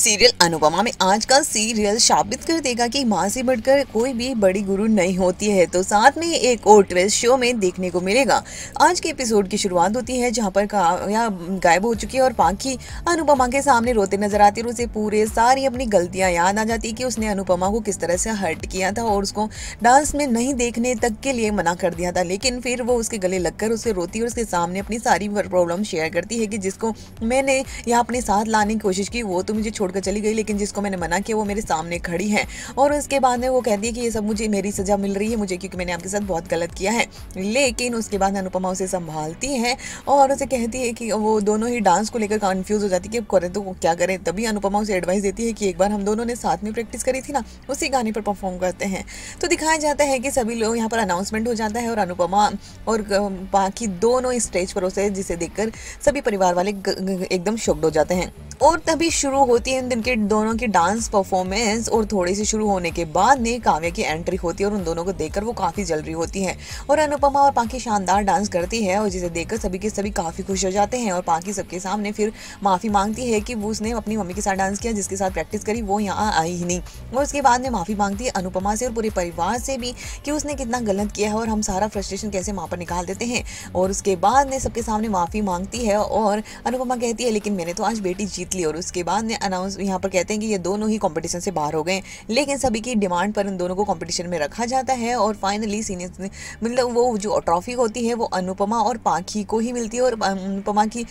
Serial Anupama में आज का सीरियल साबित कर देगा कि माँ से बढ़कर कोई भी बड़ी गुरु नहीं होती है। तो साथ में एक और ट्विस्ट शो में देखने को मिलेगा। आज के एपिसोड की शुरुआत होती है जहाँ पर काव्या गायब हो चुकी है और पाखी अनुपमा के सामने रोते नजर आती है और उसे पूरे सारी अपनी गलतियां याद आ जाती है कि उसने अनुपमा को किस तरह से हर्ट किया था और उसको डांस में नहीं देखने तक के लिए मना कर दिया था। लेकिन फिर वो उसके गले लगकर उसे रोती और उसके सामने अपनी सारी प्रॉब्लम शेयर करती है कि जिसको मैंने यहाँ अपने साथ लाने की कोशिश की वो तो मुझे छोड़कर चली गई, लेकिन जिसको मैंने मना किया वो मेरे सामने खड़ी है। और उसके बाद में वो कहती है कि ये सब मुझे मेरी सजा मिल रही है मुझे, क्योंकि मैंने आपके साथ बहुत गलत किया है। लेकिन उसके बाद अनुपमा उसे संभालती है और उसे कहती है कि वो दोनों ही डांस को लेकर कंफ्यूज हो जाती है कि करें तो क्या करें। तभी अनुपमा उसे एडवाइस देती है कि एक बार हम दोनों ने साथ में प्रैक्टिस करी थी ना, उसी गाने पर परफॉर्म करते हैं। तो दिखाया जाता है कि सभी लोग यहाँ पर अनाउंसमेंट हो जाता है और अनुपमा और बाकी दोनों स्टेज पर उसे जिसे देखकर सभी परिवार वाले एकदम शॉक्ड हो जाते हैं। और तभी शुरू होती है इन दिन के दोनों की डांस परफॉर्मेंस और थोड़ी सी शुरू होने के बाद ने काव्या की एंट्री होती है और उन दोनों को देखकर वो काफ़ी जल रही होती है और अनुपमा और पाखी शानदार डांस करती है और जिसे देखकर सभी के सभी काफ़ी खुश हो जाते हैं। और पाखी सबके सामने फिर माफ़ी मांगती है कि वो उसने अपनी मम्मी के साथ डांस किया, जिसके साथ प्रैक्टिस करी वो यहाँ आई ही नहीं। और उसके बाद में माफ़ी मांगती है अनुपमा से और पूरे परिवार से भी कि उसने कितना गलत किया है और हम सारा फ्रस्ट्रेशन कैसे माँ पर निकाल देते हैं। और उसके बाद ने सबके सामने माफ़ी मांगती है और अनुपमा कहती है लेकिन मैंने तो आज बेटी जीत ली। और उसके बाद ने अनाउंस यहाँ पर कहते हैं कि ये दोनों ही कंपटीशन से बाहर हो गए, लेकिन सभी की डिमांड पर इन दोनों को कंपटीशन में रखा जाता है और फाइनली सीनियर मतलब वो जो ट्रॉफी होती है वो अनुपमा और पाखी को ही मिलती है और अनुपमा की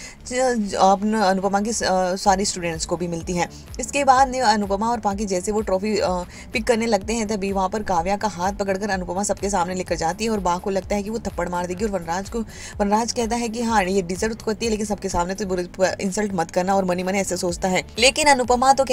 सारी स्टूडेंट्स को भी मिलती है। इसके बाद ने अनुपमा और पाखी जैसे वो ट्रॉफी पिक करने लगते हैं तभी वहाँ पर काव्या का हाथ पकड़कर अनुपमा सबके सामने लेकर जाती है और बा को लगता है कि वो थप्पड़ मार देगी और वनराज कहता है कि हाँ ये डिजर्व करती है लेकिन सबके सामने तो इंसल्ट मत करना और मनी मनी ऐसे सोचता है। लेकिन अनुपमा तो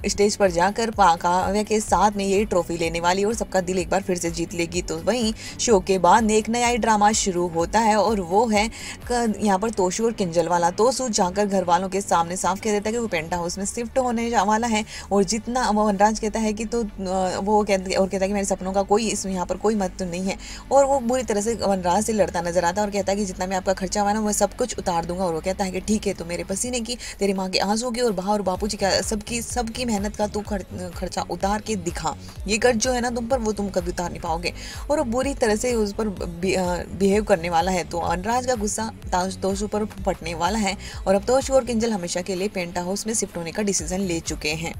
स्टेज पर जाकर काव्या के साथ में ये ट्रॉफी लेने वाली और सबका दिल एक बार फिर से जीत लेगी। तो वहीं शो के बाद एक नया ड्रामा शुरू होता है और वो है यहाँ पर तोशु और किंजल वाला। तोशु जाकर घर वालों के सामने साफ कह देता है कि वो पेंटा हाउस में शिफ्ट होने वाला है और जितना वनराज कहता है कि तो वो कहता है कि मेरे सपनों का कोई इसमें यहाँ पर कोई महत्व नहीं है। और वो बुरी तरह से वनराज से लड़ता नजर आता है और कहता है कि जितना मैं आपका खर्चा हुआ ना मैं सब कुछ उतार दूंगा। और वो कहता है कि ठीक है तो मेरे पसीने की, तेरी माँ के आंसू की और और बापूजी का सबकी मेहनत का तू खर्चा उतार के दिखा, ये कर्ज जो है ना तुम पर वो तुम कभी उतार नहीं पाओगे। और वो बुरी तरह से उस पर बिहेव करने वाला है। तो वनराज का गुस्सा तोशु पर फटने वाला है और अब तोशु और किंजल हमेशा के लिए पेंटा हाउस में शिफ्ट होने का डिसीजन ले चुके हैं।